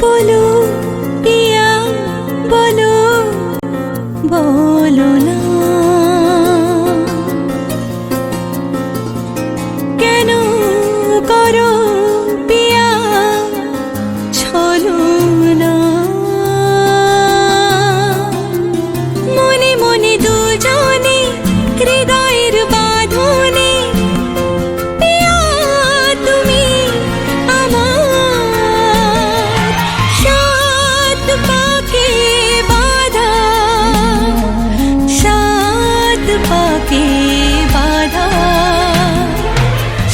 বলো পিয়া বলো, বলো না কেন করো পিয়া ছলনা। মনে মনে দুজনে হৃদয়ের বাঁধনে পিয়া তুমি আমার, সাত পাকে বাঁধা, সাত পাকে বাঁধা,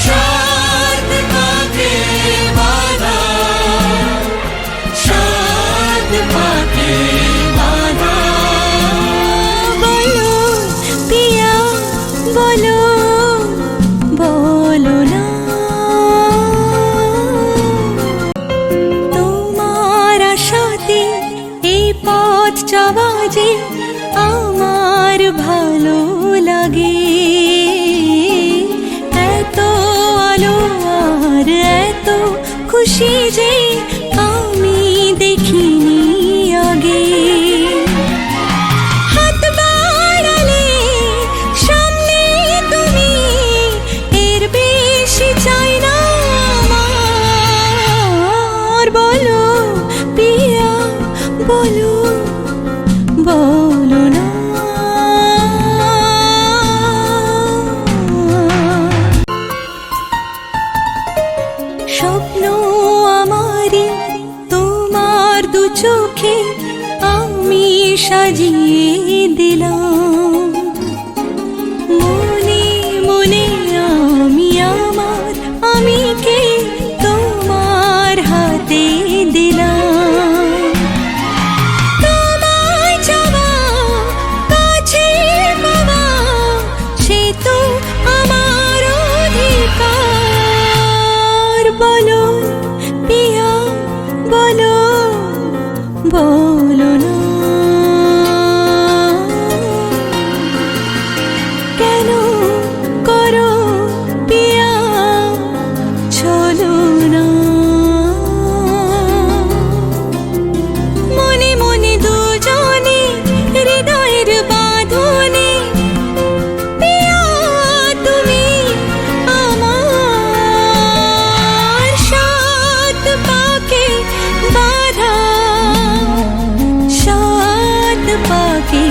সাত পাকে বাঁধা, সাত পাকে বাঁধা। বলো পিয়া বলো, বলো না তোমার আশাতে এই পথ চলা যে আমার ভালো লাগে। এত আলো আর এত খুশি যে আমি দেখিনি আগে। হাত বাড়ালে সামনে তুমি, এর বেশি চাই না আমার। বলো পিয়া বলো, বলো না। স্বপ্ন আমারি তোমার দু চোখে আমি সাজিয়ে দিলাম। মনে মনে আমি আমার আমিকে তোমার হাতে দিলাম। তোমায় চাওয়া, কাছে পাওয়া, সে তো আমার অধিকার। বলো পিয়া বলো, বলো না কেন করো পিয়া ছলনা। মনে মনে দুজনে হৃদয়ের বাঁধনে পিয়া তুমি আমার, সাত পাকে বাঁধা, সাত পাকে